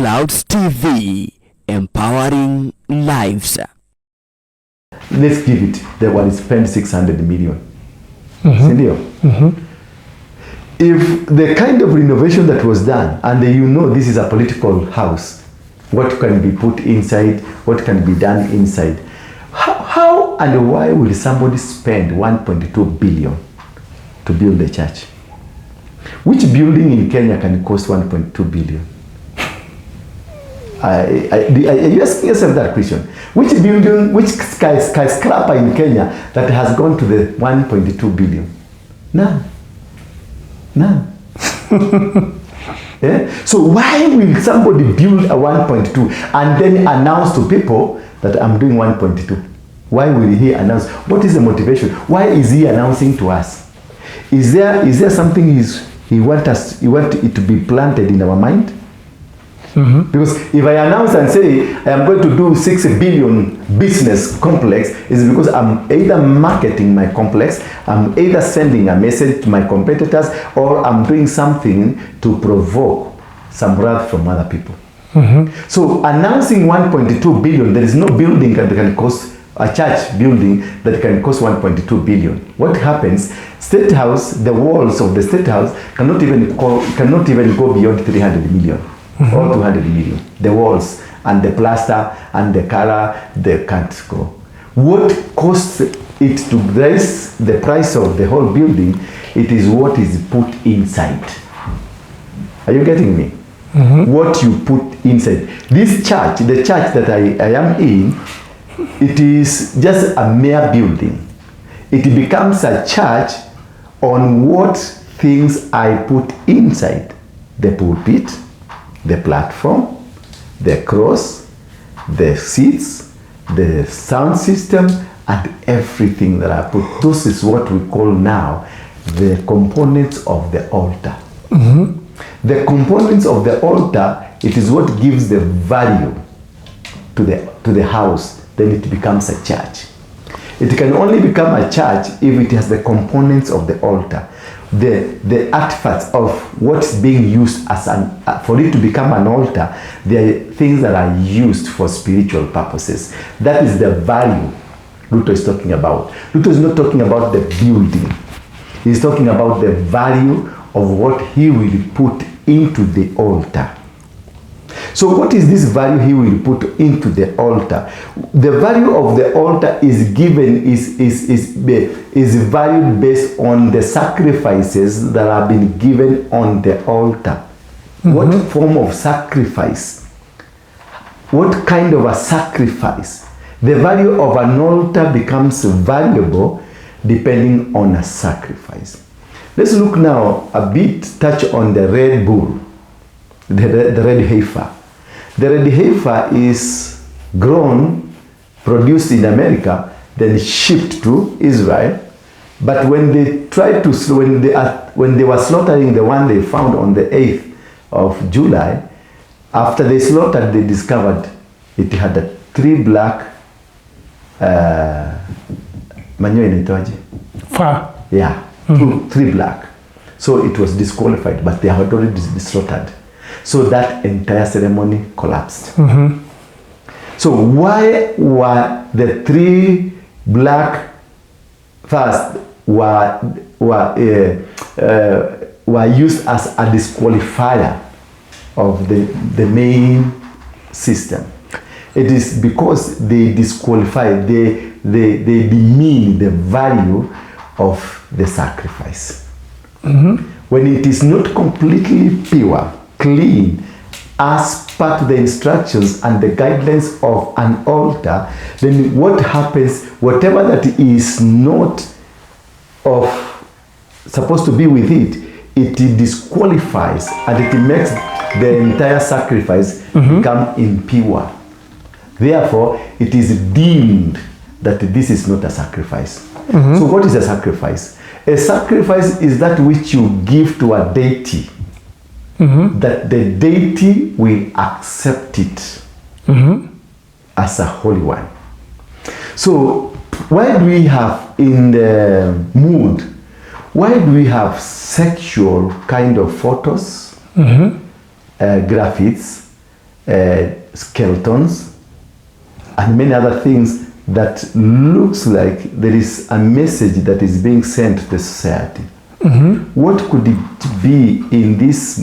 Clouds TV, empowering lives. Let's give it, they will spend 600 million. If the kind of renovation that was done, and you know this is a political house, what can be put inside, what can be done inside, how and why will somebody spend 1.2 billion to build a church? Which building in Kenya can cost 1.2 billion? Are you asking yourself that question? Which building, which skyscraper in Kenya that has gone to the 1.2 billion? None. None. Yeah? So why will somebody build a 1.2 and then announce to people that I'm doing 1.2? Why will he announce? What is the motivation? Why is he announcing to us? Is there something he want it to be planted in our mind? Because if I announce and say I am going to do 6 billion business complex, is because I'm either marketing my complex, I'm either sending a message to my competitors, or I'm doing something to provoke some wrath from other people. So announcing 1.2 billion, there is no building that can cost, a church building that can cost 1.2 billion. What happens? State House, the walls of the State House cannot even go beyond 300 million. Or 200 million. The walls and the plaster and the color, they can't go. What costs it to raise the price of the whole building? It is what is put inside. Are you getting me? What you put inside. This church, the church that I am in, it is just a mere building. It becomes a church on what things I put inside. The pulpit, the platform, the cross, the seats, the sound system, and everything that I put. This is what we call now the components of the altar. The components of the altar, it is what gives the value to the house. Then it becomes a church. It can only become a church if it has the components of the altar. The artifacts of what's being used as for it to become an altar, there are things that are used for spiritual purposes. That is the value Luther is talking about. Luther is not talking about the building. He's talking about the value of what he will put into the altar. So what is this value he will put into the altar? The value of the altar is given, is valued based on the sacrifices that have been given on the altar. What form of sacrifice? What kind of a sacrifice? The value of an altar becomes valuable depending on a sacrifice. Let's look now a bit, touch on the red bull, the red heifer. The red heifer is grown, produced in America, then shipped to Israel. But when they tried to, when they were slaughtering the one they found on the 8th of July, after they slaughtered, they discovered it had 3 black yeah, 3 black. So it was disqualified, but they had already slaughtered. So that entire ceremony collapsed. So why were the 3 black first were used as a disqualifier of the main system? It is because they disqualify, they demean the value of the sacrifice. When it is not completely pure, clean, as per the instructions and the guidelines of an altar, then what happens, whatever that is not supposed to be with it, it disqualifies and it makes the entire sacrifice become impure. Therefore, it is deemed that this is not a sacrifice. So what is a sacrifice? A sacrifice is that which you give to a deity, that the deity will accept it as a holy one. So why do we have in the mood, why do we have sexual kind of photos, graphics, skeletons, and many other things that looks like there is a message that is being sent to the society. What could it be in this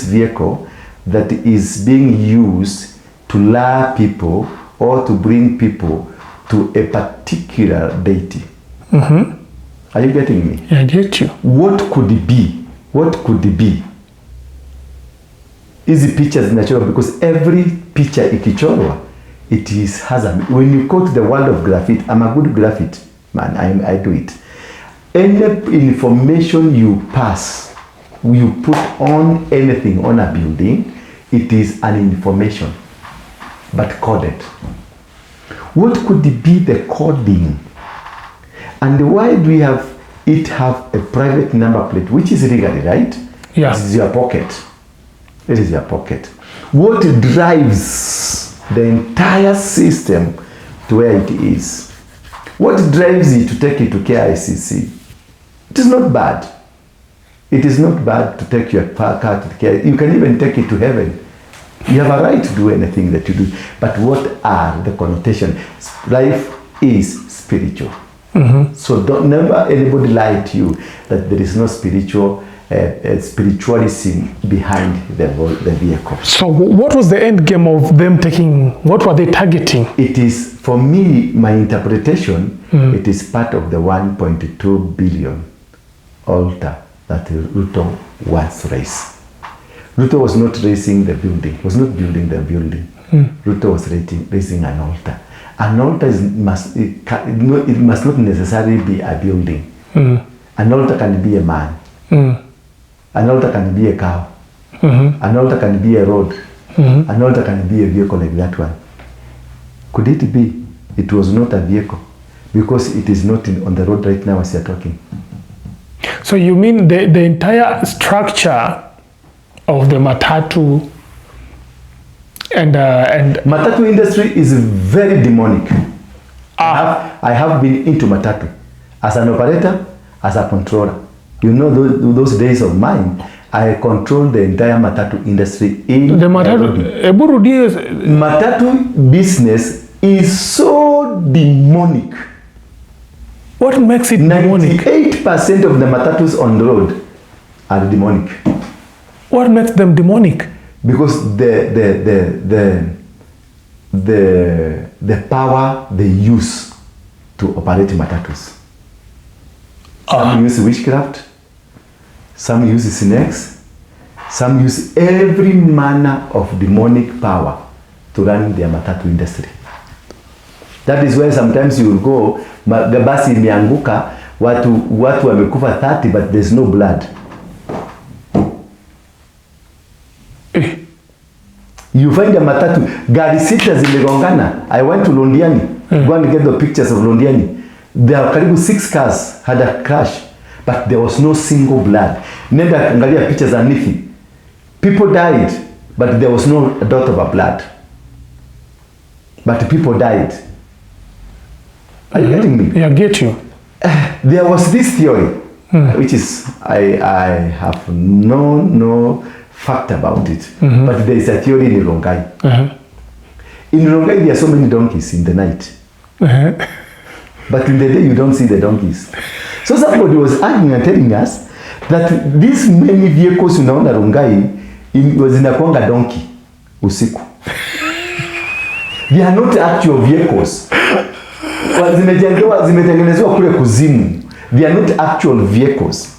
vehicle that is being used to lure people or to bring people to a particular deity? Are you getting me? I get you. What could it be? What could it be? Easy pictures natural, because every picture ikichorwa, it is has a, when you quote the word of graffiti, I'm a good graffiti man, I do it. Any information you pass, you put on anything on a building, it is an information, but coded. What could be the coding? And why do we have a private number plate, which is legally, right? Yeah. This is your pocket. It is your pocket. What drives the entire system to where it is? What drives it to take it to KICC? It is not bad. It is not bad to take your car to KICC. You can even take it to heaven. You have a right to do anything that you do. But what are the connotations? Life is spiritual. So don't never anybody lie to you that there is no spiritualism behind the vehicle. So what was the end game of them taking? What were they targeting? It is, for me, my interpretation, it is part of the 1.2 billion altar that Ruto once raised. Ruto was not raising the building, was not building the building. Ruto was raising an altar. An altar must not necessarily be a building. An altar can be a man. An altar can be a cow. An altar can be a road. An altar can be a vehicle like that one. Could it be? It was not a vehicle because it is not on the road right now as you're talking. So you mean the entire structure of the matatu and matatu industry is very demonic. I have been into matatu as an operator, as a controller. You know those days of mine, I controlled the entire matatu industry in the matatu. Matatu business is so demonic. What makes it demonic? 98% of the matatus on the road are demonic. What makes them demonic? Because the power they use to operate matatus. Some use witchcraft, some use snakes, some use every manner of demonic power to run their matatu industry. That is why sometimes you will go, basi imeanguka, watu wamekufa 30 but there's no blood. You find a matatu, gari sita zimegongana. I went to Londiani, go and get the pictures of Londiani. There are karibu 6 cars had a crash, but there was no single blood. Nenda angalia pictures za Nithi. People died, but there was no dot of a blood. But people died. Are you getting me? Yeah, I get you. There was this theory, which is, I have no fact about it, but there is a theory in Rongai. In Rongai, there are so many donkeys in the night. But in the day, you don't see the donkeys. So somebody was arguing and telling us that these many vehicles unaona Rongai zinakuanga donkey usiku. They are not actual vehicles. Zimetengenezwa kule kuzimu. They are not actual vehicles.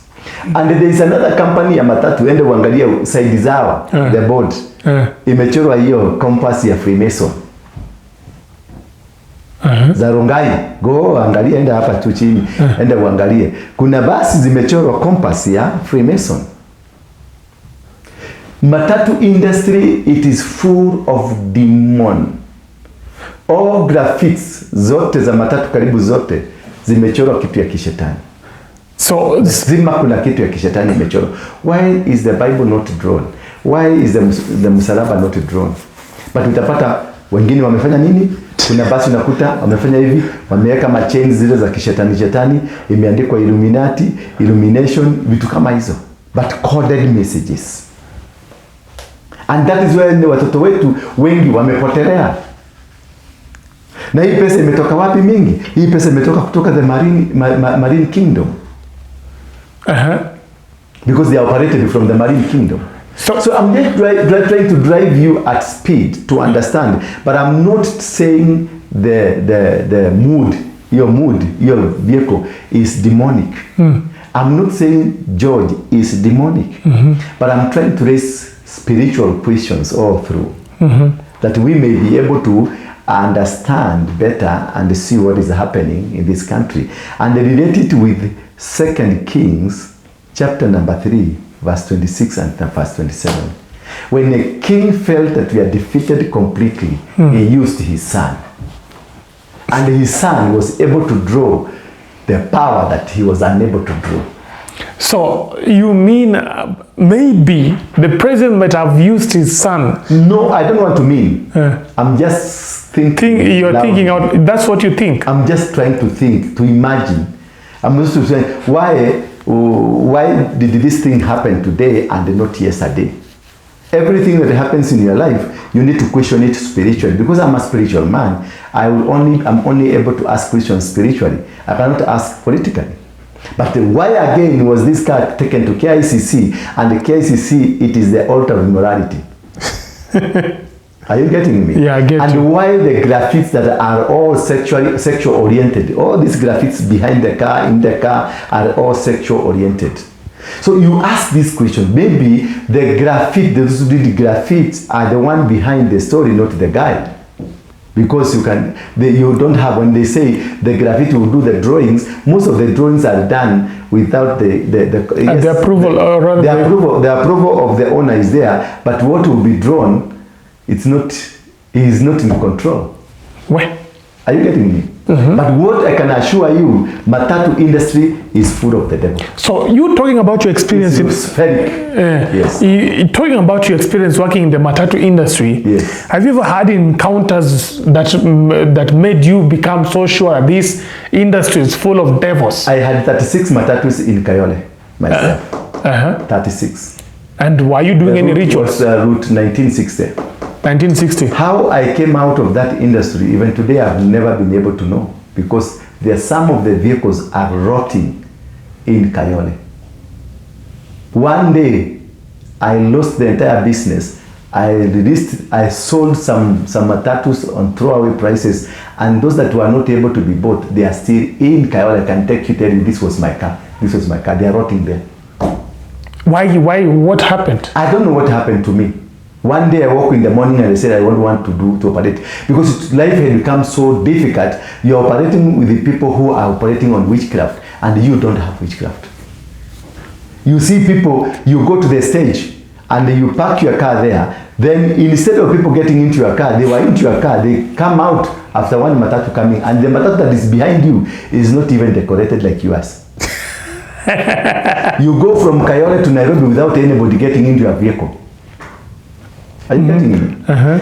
And there is another company ya matatu, ende uangalia side zao, the board. Imechorwa hiyo compass ya Freemason. Za Rongai, go angalia, enda hapa tu chini, enda uangalie. Kuna basi zimechorwa compass ya Freemason. Matatu industry, it is full of demon. All graphics zote za matatu karibu zote zimechorwa kitu ya kishetani. So zima kuna kitu ya kishetani imechorwa. Why is the Bible not drawn? Why is the msalaba not drawn? But utapata wengine wamefanya nini? Kuna basi unakuta wamefanya hivi, wameweka machains zile za kishetani, imeandikwa Illuminati, Illumination, vitu kama hizo. But coded messages. And that is where watoto wetu wengi wamepotelea. Na hii pesa imetoka wapi mingi? Hii pesa imetoka kutoka the marine kingdom. Because they are operated from the marine kingdom. So I'm just trying to drive you at speed to understand, but I'm not saying the mood, your vehicle is demonic. I'm not saying George is demonic, but I'm trying to raise spiritual questions all through, that we may be able to understand better and see what is happening in this country, and relate it with 2 Kings chapter number 3 verse 26 and verse 27. When a king felt that we are defeated completely, he used his son, and his son was able to draw the power that he was unable to draw. So you mean maybe the president might have used his son? No, I don't want to mean. I'm just thinking. You're thinking out. That's what you think. I'm just trying to think, to imagine. I'm just saying, why did this thing happen today and not yesterday? Everything that happens in your life, you need to question it spiritually. Because I'm a spiritual man, I'm only able to ask questions spiritually. I cannot ask politically. But why again was this car taken to KICC, and the KICC, it is the altar of immorality? Are you getting me? Yeah, I get and you. Why the graphics that are all sexual oriented, all these graphics behind the car, in the car, are all sexual oriented. So you ask this question, maybe the those who did the graphics are the one behind the story, not the guy. Because you don't have, when they say the graffiti will do the drawings, most of the drawings are done without the approval. The approval of the owner is there, but what will be drawn, he is not in control. What? Are you getting me? But what I can assure you, matatu industry is full of the devil. So you talking about your experience yes. You talking about your experience working in the matatu industry. Yes. Have you ever had encounters that made you become so sure this industry is full of devils? I had 36 matatus in Kayole myself. 36. And were you doing any rituals? Was route 1960. 1960. How I came out of that industry, even today, I've never been able to know, because some of the vehicles are rotting in Kayole. One day, I lost the entire business. I sold some matatus on throwaway prices, and those that were not able to be bought, they are still in Kayole. I can tell you, this was my car. This was my car. They are rotting there. Why? What happened? I don't know what happened to me. One day I woke in the morning and I said I don't want to operate, because life had become so difficult. You're operating with the people who are operating on witchcraft, and you don't have witchcraft. You see people, you go to the stage and you park your car there. Then instead of people getting into your car, they were into your car. They come out after one matatu coming, and the matatu that is behind you is not even decorated like yours. You go from Kayole to Nairobi without anybody getting into your vehicle. Are you getting me?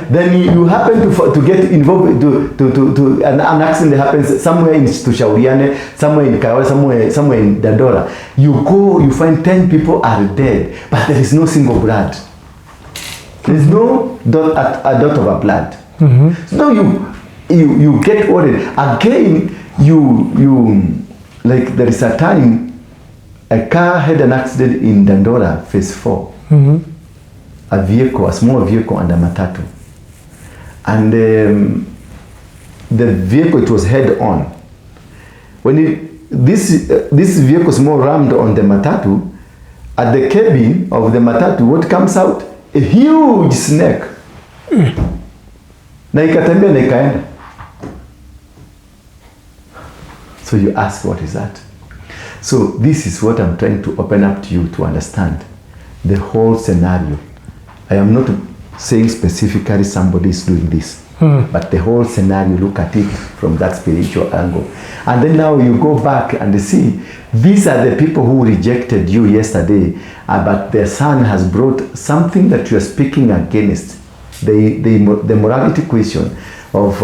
Then you happen to get involved to an accident that happens somewhere in Shauriane, somewhere in Kayole, somewhere in Ndura. You go, you find 10 people are dead, but there is no single blood. There is no a dot of a blood. So now you get worried. Again, you like, there is a time a car had an accident in Ndura, phase 4. A small vehicle, and a matatu. And the vehicle, it was head on. When this vehicle small rammed on the matatu, at the cabin of the matatu, what comes out? A huge snake. Na ikatembea na ikaenda. So you ask, what is that? So this is what I'm trying to open up to you to understand the whole scenario. I am not saying specifically somebody is doing this, but the whole scenario, look at it from that spiritual angle. And then now you go back and see, these are the people who rejected you yesterday, but their son has brought something that you are speaking against. The morality question of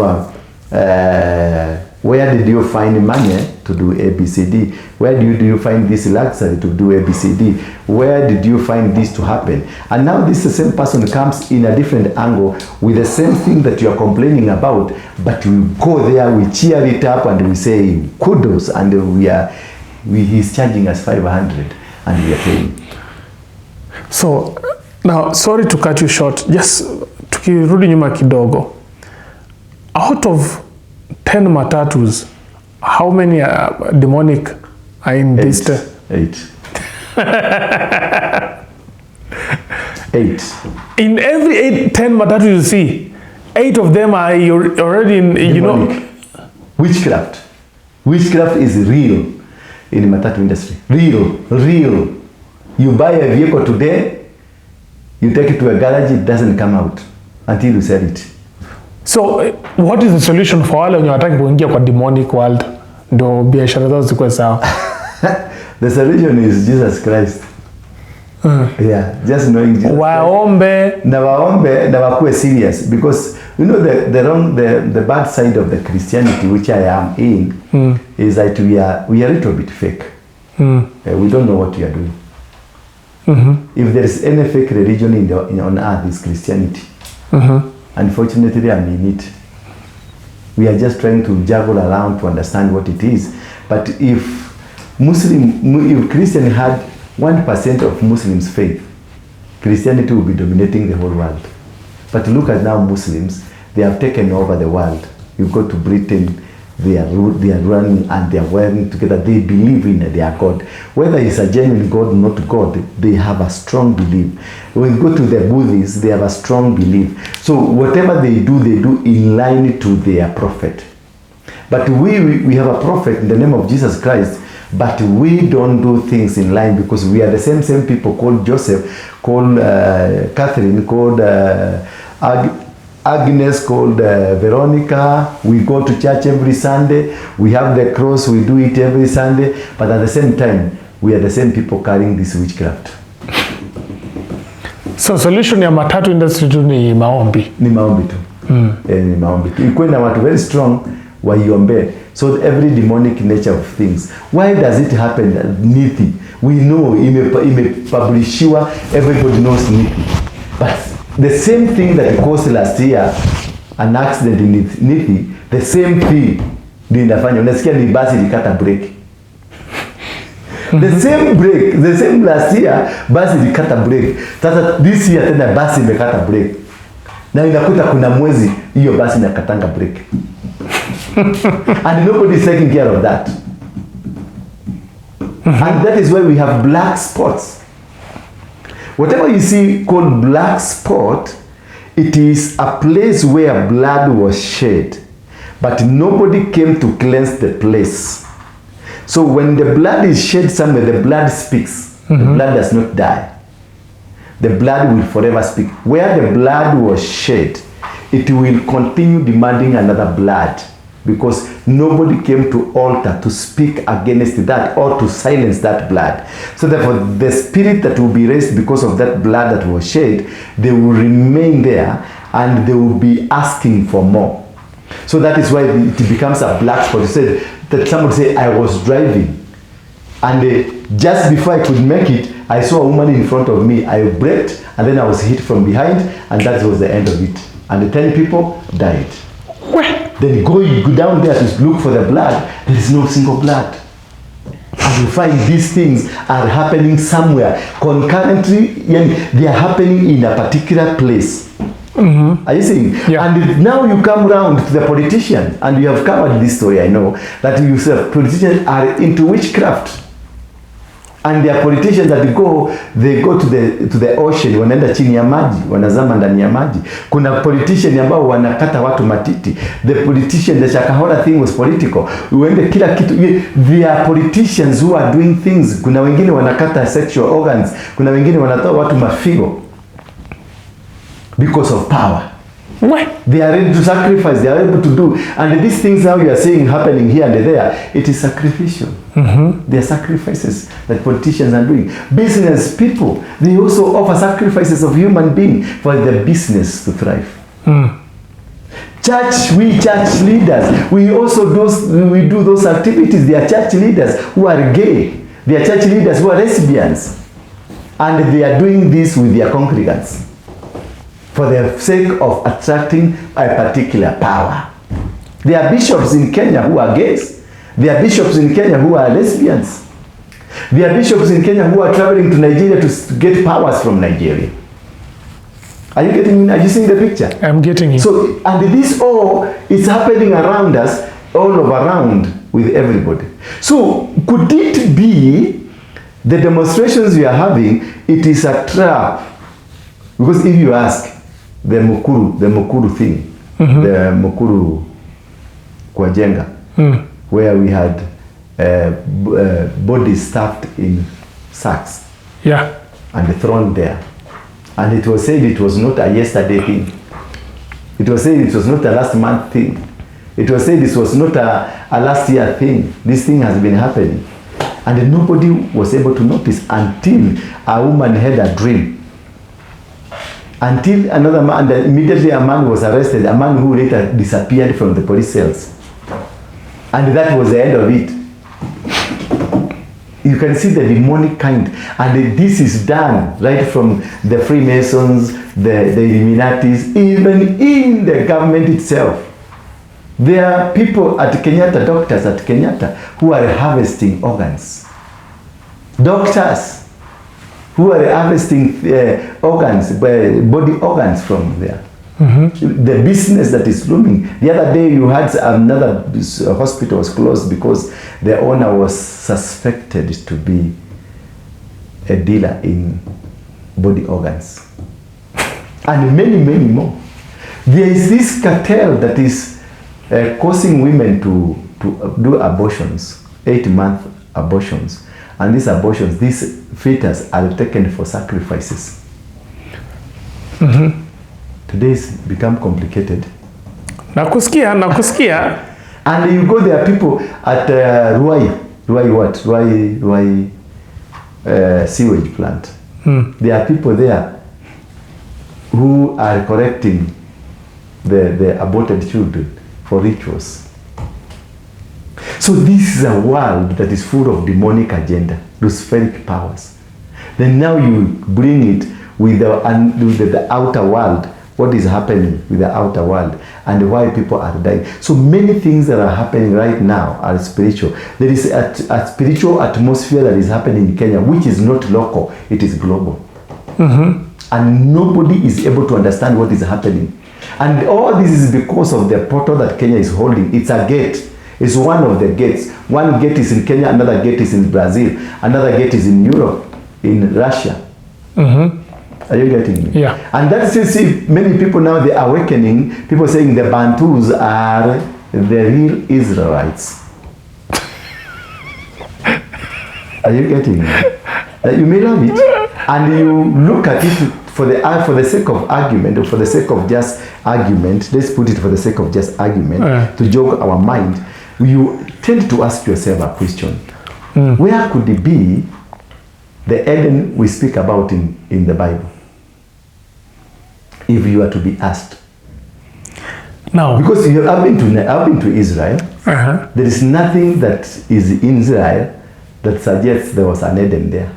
where did you find money to do ABCD? Where do you find this luxury to do ABCD? Where did you find this to happen? And now this same person comes in a different angle with the same thing that you are complaining about, but we go there, we cheer it up, and we say kudos, and he's charging us 500 and we are paying. So now, sorry to cut you short, just tukirudi nyuma kidogo, out of 10 matatus, how many demonic are in this? 8. 8. In every 10 matatus you see, 8 of them are already in, demonic. You know. Witchcraft. Witchcraft is real in the matatu industry. Real. You buy a vehicle today, you take it to a garage, it doesn't come out until you sell it. So what is the solution for wale wenye wataki kuingia kwa demonic world ndo biashara zao zikuwe sawa? The solution is Jesus Christ. Yeah, just knowing Jesus waombe na wakuwe serious, because you know the bad side of the Christianity which I am in is that we are a little bit fake. We don't know what we are doing. If there is any fake religion on earth, is Christianity. Unfortunately, I'm in it. We are just trying to juggle around to understand what it is. But if Christian had 1% of Muslims' faith, Christianity will be dominating the whole world. But look at now Muslims, they have taken over the world. You go to Britain, they are running and they are wearing together. They believe in their God. Whether it's a genuine God or not God, they have a strong belief. When you go to the Buddhists, they have a strong belief. So whatever they do in line to their prophet. But we have a prophet in the name of Jesus Christ, but we don't do things in line because we are the same people called Joseph, called Catherine, called Agnes, called Veronica. We go to church every Sunday. We have the cross. We do it every Sunday. But at the same time, we are the same people carrying this witchcraft. So solution ya matatu industry tu ni maombi. Ni maombi tu. Ni maombi tu. Ikuwe na watu very strong waiombe. So every demonic nature of things. Why does it happen? Nithi. We know, imepublishiwa, everybody knows Nithi. But the same thing that caused last year an accident in Nithi, the same thing ndio inafanya. Unasikia ni basi likata break. The same last year basi likata break. Sasa this year tena basi imekata break. Na inakuta kuna mwezi hiyo basi inakatanga break. And nobody is taking care of that. And that is why we have black spots. Whatever you see called black spot, it is a place where blood was shed, but nobody came to cleanse the place. So when the blood is shed somewhere, the blood speaks. The blood does not die. The blood will forever speak. Where the blood was shed, it will continue demanding another blood, because nobody came to altar to speak against that or to silence that blood. So therefore, the spirit that will be raised because of that blood that was shed, they will remain there and they will be asking for more. So that is why it becomes a black spot. You said that somebody say, I was driving and just before I could make it, I saw a woman in front of me. I braked and then I was hit from behind, and that was the end of it. And the 10 people died. Then you go down there to look for the blood. There is no single blood. And you find these things are happening somewhere concurrently. They are happening in a particular place. Are you seeing? Yeah. And now you come round to the politician, and you have covered this story. I know that you say politicians are into witchcraft. And there are politicians that they go to the ocean, wanaenda chini ya maji, wanazama ndani ya maji. Kuna politician ambao wanakata watu matiti. The politician, the Shakahola thing was political. Uende kila kitu. There are politicians who are doing things. Kuna wengine wanakata sexual organs. Kuna wengine wanatoa watu mafigo because of power. What? They are ready to sacrifice. They are able to do. And these things now you are seeing happening here and there, it is sacrificial. They are sacrifices that politicians are doing. Business people, they also offer sacrifices of human being for the business to thrive. We church leaders, we do those activities. There are church leaders who are gay. There are church leaders who are lesbians. And they are doing this with their congregants for the sake of attracting a particular power. There are bishops in Kenya who are gays. There are bishops in Kenya who are lesbians. There are bishops in Kenya who are traveling to Nigeria to get powers from Nigeria. Are you getting? Are you seeing the picture? I'm getting it. So, and this all is happening around us, all over around with everybody. So, could it be the demonstrations we are having? It is a trap, because if you ask the Mukuru thing, the Mukuru Kwajenga, where we had bodies stuffed in sacks, and thrown there. And it was said it was not a yesterday thing. It was said it was not a last month thing. It was said this was not a last year thing. This thing has been happening. And nobody was able to notice until a woman had a dream. Until another man, and immediately a man was arrested, a man who later disappeared from the police cells. And that was the end of it. You can see the demonic kind, and this is done right from the Freemasons, the Illuminatis, even in the government itself. There are people at Kenyatta, doctors at Kenyatta, who are harvesting organs. Doctors who are harvesting organs, body organs from there. The business that is looming. The other day you had another hospital was closed because the owner was suspected to be a dealer in body organs. And many, many more. There is this cartel that is causing women to do abortions, 8-month abortions. And these abortions, these fetus are taken for sacrifices. Today it's become complicated. Nakusikia. And you go, there are people at Ruai sewage plant. There are people there who are correcting the aborted children for rituals. So this is a world that is full of demonic agenda, luciferic powers. Then now you bring it with the outer world. What is happening with the outer world and why people are dying. So many things that are happening right now are spiritual. There is a spiritual atmosphere that is happening in Kenya, which is not local, it is global. And nobody is able to understand what is happening. And all this is because of the portal that Kenya is holding. It's a gate. It's one of the gates. One gate is in Kenya, another gate is in Brazil, another gate is in Europe, in Russia. Are you getting me? Yeah. And that's, you see, many people now, they're awakening, people saying the Bantus are the real Israelites. Are you getting me? You may love it. And you look at it for the sake of argument, or for the sake of just argument, let's put it for the sake of just argument, to jog our mind, you tend to ask yourself a question. Where could it be the Eden we speak about in the Bible? If you are to be asked. Now, because I've been to Israel, there is nothing that is in Israel that suggests there was an Eden there.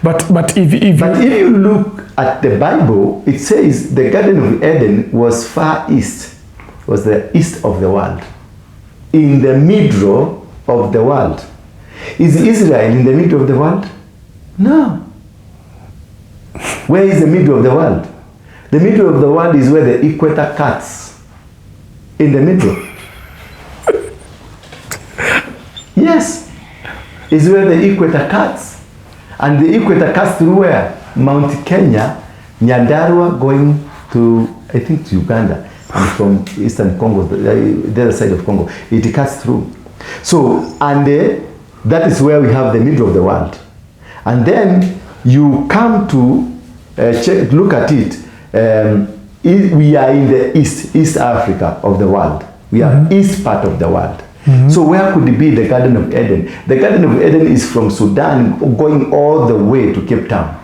But if you look at the Bible, it says the Garden of Eden was far east, was the east of the world, in the middle of the world. Is Israel in the middle of the world? No. Where is the middle of the world? The middle of the world is where the equator cuts. In the middle. Yes. Is where the equator cuts. And the equator cuts through where? Mount Kenya, Nyandarua going to, I think, to Uganda. And from eastern Congo, the other side of Congo. It cuts through. So, and that is where we have the middle of the world. And then you come to look at it. We are in the East Africa of the world. We are east part of the world. So where could it be the Garden of Eden? The Garden of Eden is from Sudan going all the way to Cape Town.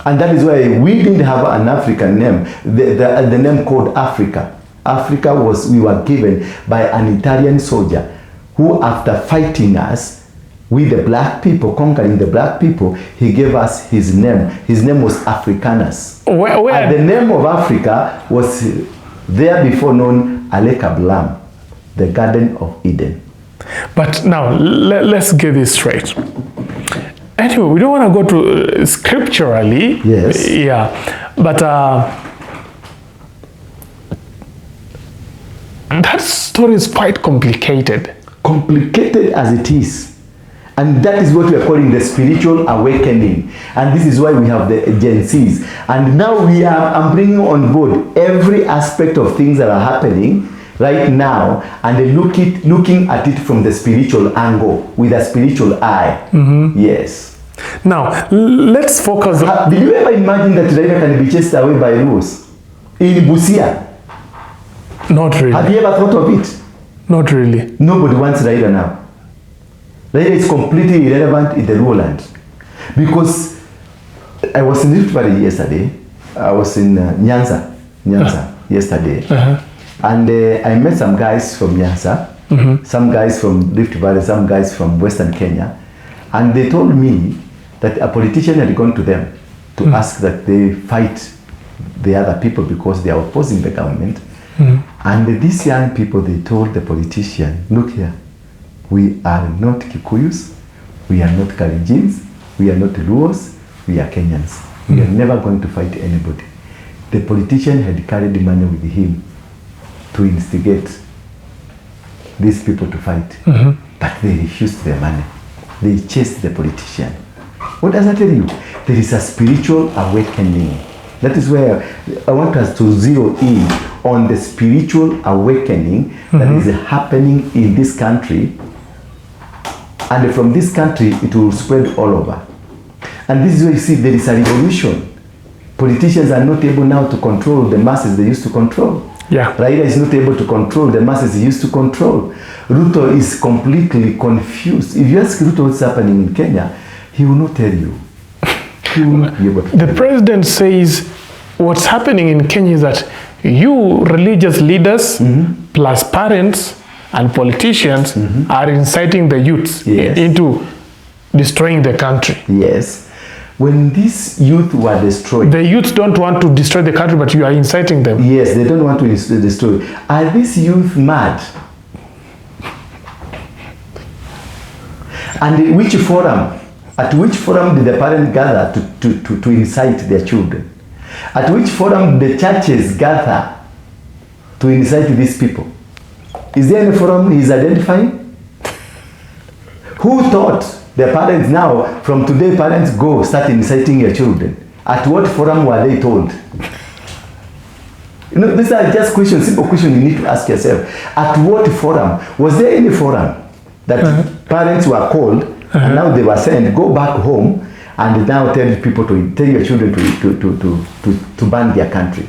And that is why we didn't have an African name. The name called Africa. Africa we were given by an Italian soldier who, after fighting us with the black people, conquering the black people, he gave us his name. His name was Africanus. Where? And the name of Africa was there before known Alekablam, the Garden of Eden. But now, let's get this straight. Anyway, we don't want to go to scripturally. Yes. Yeah. But that story is quite complicated. Complicated as it is. And that is what we are calling the spiritual awakening. And this is why we have the agencies. And now I'm bringing on board every aspect of things that are happening right now, and looking at it from the spiritual angle, with a spiritual eye. Mm-hmm. Yes. Now, let's focus. Did you ever imagine that Raila can be chased away by wolves in Busia? Not really. Have you ever thought of it? Not really. Nobody wants Raila now. Raila is completely irrelevant in the Lowland. Because I was in Rift Valley yesterday. I was in Nyanza yesterday. Uh-huh. And I met some guys from Nyanza, mm-hmm. some guys from Rift Valley, some guys from Western Kenya. And they told me that a politician had gone to them to ask that they fight the other people because they are opposing the government. And these young people, they told the politician, look here, we are not Kikuyus, we are not Kalenjins, we are not Luos, we are Kenyans. We are never going to fight anybody. The politician had carried money with him to instigate these people to fight. But they refused their money. They chased the politician. What does that tell you? There is a spiritual awakening. That is where I want us to zero in on the spiritual awakening that is happening in this country. And from this country, it will spread all over. And this is where you see there is a revolution. Politicians are not able now to control the masses they used to control. Yeah. Raila is not able to control the masses he used to control. Ruto is completely confused. If you ask Ruto what's happening in Kenya, he will not tell you. He will not be able to tell you. The president says what's happening in Kenya is that you religious leaders plus parents and politicians are inciting the youths into destroying the country. Yes. When these youth were destroyed, the youth don't want to destroy the country, but you are inciting them. Yes, they don't want to destroy. Are these youth mad? And which forum? At which forum did the parents gather to incite their children? At which forum did the churches gather to incite these people? Is there any forum he is identifying? Who thought the parents now, from today, parents go start inciting your children? At what forum were they told? You know, these are just questions, simple questions you need to ask yourself. At what forum? Was there any forum that parents were called and now they were saying, go back home and now tell people tell your children to ban their country?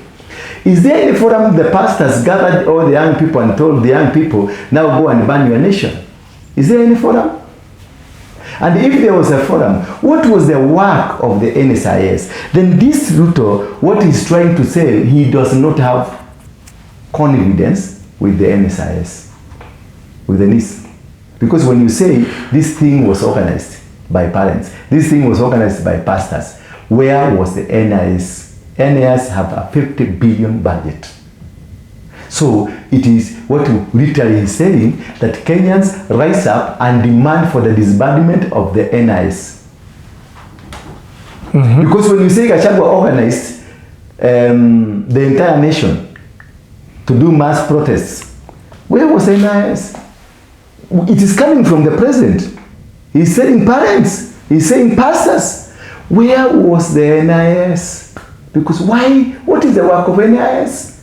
Is there any forum the pastors gathered all the young people and told the young people, now go and ban your nation? Is there any forum? And if there was a forum, what was the work of the NSIS? Then this Ruto, what he's trying to say, he does not have confidence with the NSIS, with the NIS. Because when you say this thing was organized by parents, this thing was organized by pastors, where was the NIS? NIS have a 50 billion budget. So it is what literally is saying that Kenyans rise up and demand for the disbandment of the NIS. Because when you say Gachagua organized the entire nation to do mass protests, where was NIS? It is coming from the president. He's saying parents, he's saying pastors. Where was the NIS? Because why? What is the work of NIS?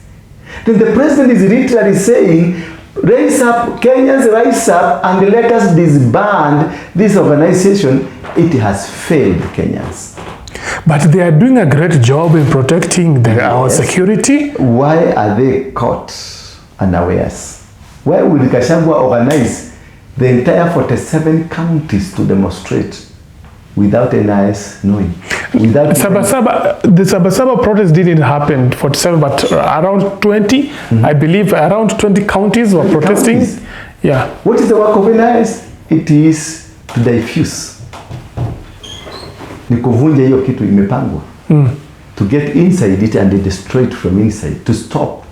Then the president is literally saying, raise up, Kenyans rise up and let us disband this organization. It has failed Kenyans. But they are doing a great job in protecting our security. Why are they caught unawares? Why would Gachagua organize the entire 47 counties to demonstrate? without NIS knowing. Without The Sabasaba protest didn't happen 47, but around 20, I believe around 20 counties were protesting. Counties. Yeah. What is the work of NIS? It is to diffuse. Ni kuvunja hiyo kitu imepangwa. To get inside it and destroy it from inside. To stop.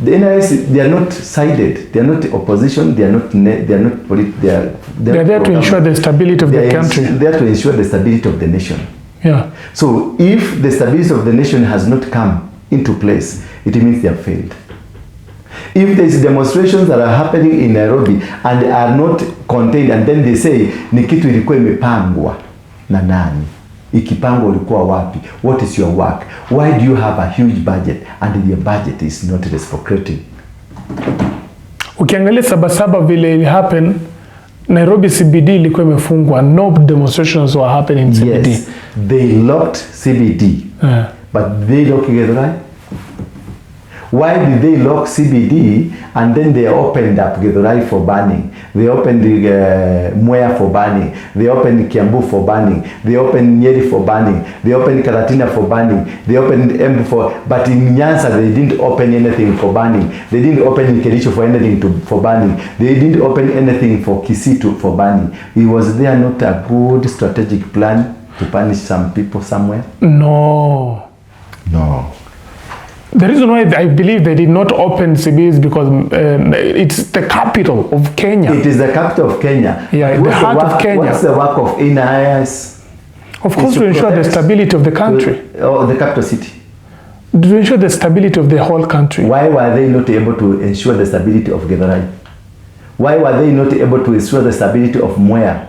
The NIS, they are not sided. They are not opposition. They are not. They are not. They are there to ensure the stability of the country. They are to ensure the stability of the nation. Yeah. So if the stability of the nation has not come into place, it means they have failed. If there is demonstrations that are happening in Nairobi and are not contained, and then they say ni kitu ilikuwa imepangwa na nani? Ikipangwa ulikuwa wapi? What is your work? Why do you have a huge budget and your budget is not reciprocating? Ukiangalia Sabasaba vile it happened, Nairobi CBD ilikuwa imefungwa. No demonstrations were happening in CBD. Yes, they locked CBD, but they locked Githurai. Why did they lock CBD and then they opened up Githurai for banning? They opened Mwea for banning. They opened Kiambu for banning. They opened Nyeri for banning. They opened Karatina for banning. They opened Embu for, but in Nyanza they didn't open anything for banning. They didn't open Kericho for anything for banning. They didn't open anything for Kisii for banning. It was there not a good strategic plan to punish some people somewhere? No. The reason why I believe they did not open CBD is because it's the capital of Kenya. It is the capital of Kenya. Yeah, the heart of Kenya. What's the work of NIS? Of course, to ensure the stability of the country. Or the capital city. To ensure the stability of the whole country. Why were they not able to ensure the stability of Githurai? Why were they not able to ensure the stability of Mwea?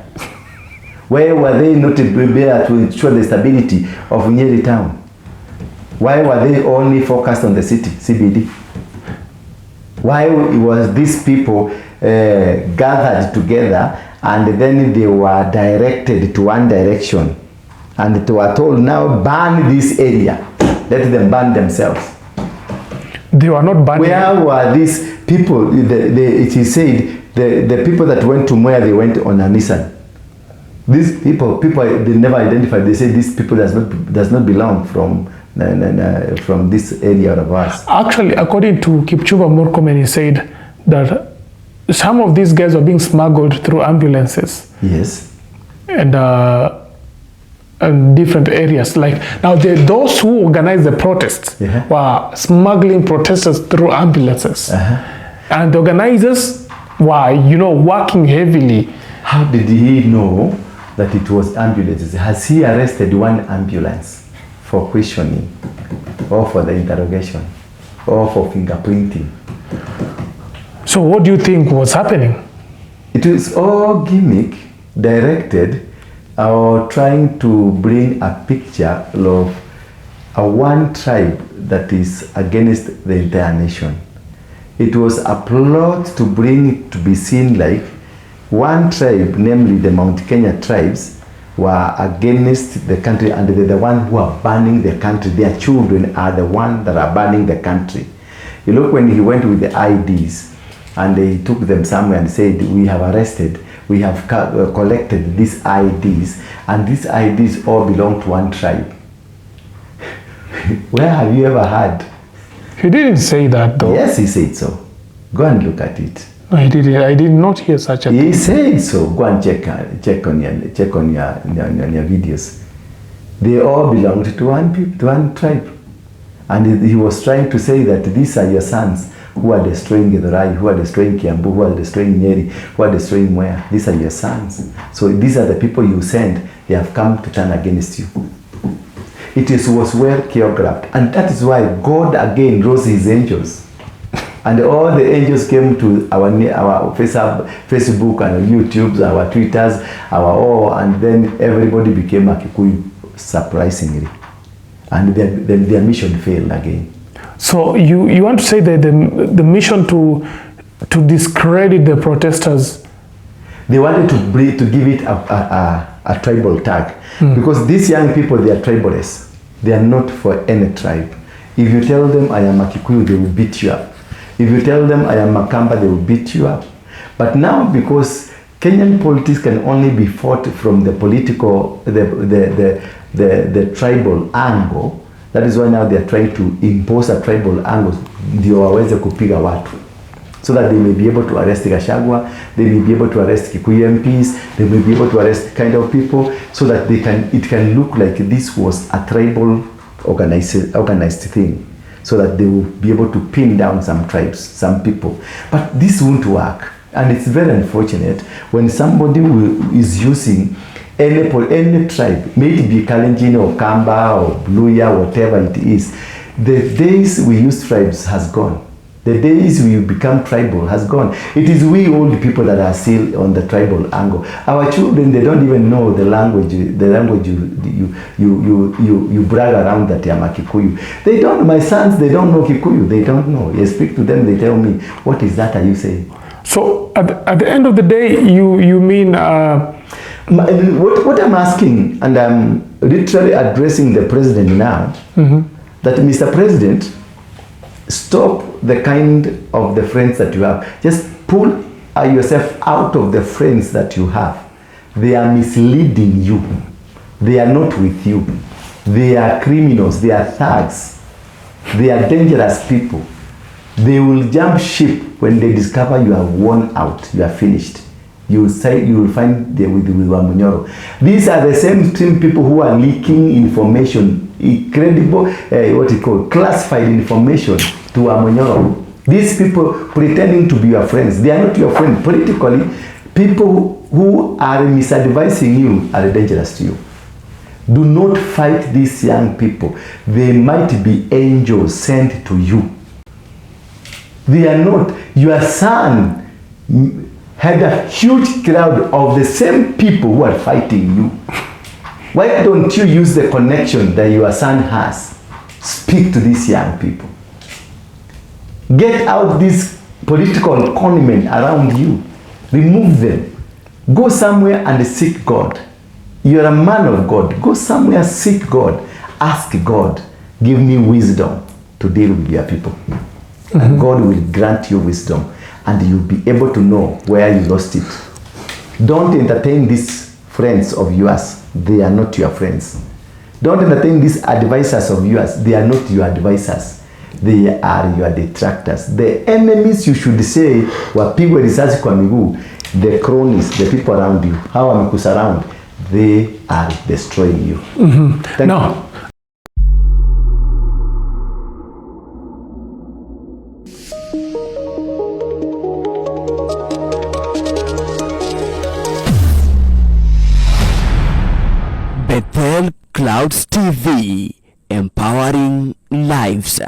Why were they not able to ensure the stability of Nyeri town? Why were they only focused on the city, CBD? Why was these people gathered together and then they were directed to one direction and they were told, now ban this area, let them ban themselves? They were not banning. Where were these people? It is said the people that went to Mwea, they went on a Nissan. These people they never identified. They say these people does not belong from this area of us. Actually, according to Kipchumba Murkomen, he said that some of these guys were being smuggled through ambulances. Yes. And different areas. Like now, those who organized the protests were smuggling protesters through ambulances. And the organizers were, working heavily. How did he know that it was ambulances? Has he arrested one ambulance for questioning, or for the interrogation, or for fingerprinting? So what do you think was happening? It was all gimmick, directed, or trying to bring a picture of a one tribe that is against the entire nation. It was a plot to bring it to be seen like one tribe, namely the Mount Kenya tribes, were against the country and they're the one who are burning the country. Their children are the ones that are burning the country. You look when he went with the IDs and they took them somewhere and said, we have arrested, we have collected these IDs and these IDs all belong to one tribe. Where have you ever heard? He didn't say that though. Yes, he said so. Go and look at it. No, he didn't. I did not hear such a thing. He said so. Go and check on your videos. They all belonged to one tribe. And he was trying to say that these are your sons who are destroying Githurai, who are destroying Kiambu, who are destroying Nyeri, who are destroying Mwea. These are your sons. So these are the people you send. They have come to turn against you. It was well choreographed. And that is why God again rose his angels. And all the angels came to our Facebook and YouTube, our Twitters, and then everybody became a Kikuyu, surprisingly. And their mission failed again. So you want to say that the mission to discredit the protesters? They wanted to give it a tribal tag. Because these young people, they are tribalists. They are not for any tribe. If you tell them I am a Kikuyu, they will beat you up. If you tell them I am Makamba, they will beat you up. But now, because Kenyan politics can only be fought from the political, the tribal angle. That is why now they are trying to impose a tribal angle ndio waweze kupiga watu, so that they may be able to arrest Gachagua, they may be able to arrest Kikuyu MPs, they may be able to arrest kind of people, so that it can look like this was a tribal organized thing, so that they will be able to pin down some tribes, some people. But this won't work, and it's very unfortunate when somebody is using any tribe, may it be Kalenjin or Kamba or Bluya, whatever it is. The days we use tribes has gone. The days we become tribal has gone. It is we old people that are still on the tribal angle. Our children, they don't even know the language you brag around that you are Kikuyu. They don't. My sons, they don't know Kikuyu. They don't know. You speak to them, they tell me, what is that are you saying? So at the end of the day, you mean what I'm asking, and I'm literally addressing the president now, that Mr. President, stop the kind of the friends that you have. Just pull yourself out of the friends that you have. They are misleading you. They are not with you. They are criminals. They are thugs. They are dangerous people. They will jump ship when they discover you are worn out. You are finished. You will find them with Wamunyoro. These are the same people who are leaking information, incredible, classified information to Wamunyoro. These people pretending to be your friends, they are not your friends. Politically, people who are misadvising you are dangerous to you. Do not fight these young people. They might be angels sent to you. They are not. Your son had a huge crowd of the same people who are fighting you. Why don't you use the connection that your son has? Speak to these young people. Get out this political condiment around you. Remove them. Go somewhere and seek God. You're a man of God. Go somewhere, seek God. Ask God, give me wisdom to deal with your people. And God will grant you wisdom, and you'll be able to know where you lost it. Don't entertain these friends of yours. They are not your friends. Don't entertain these advisors of yours. They are not your advisors. They are your detractors. The enemies, you should say, wapigwe risasi kwa miguu. The cronies, the people around you, how wamekusurround, they are destroying you. Thank you. Bethel Clouds TV, empowering lives.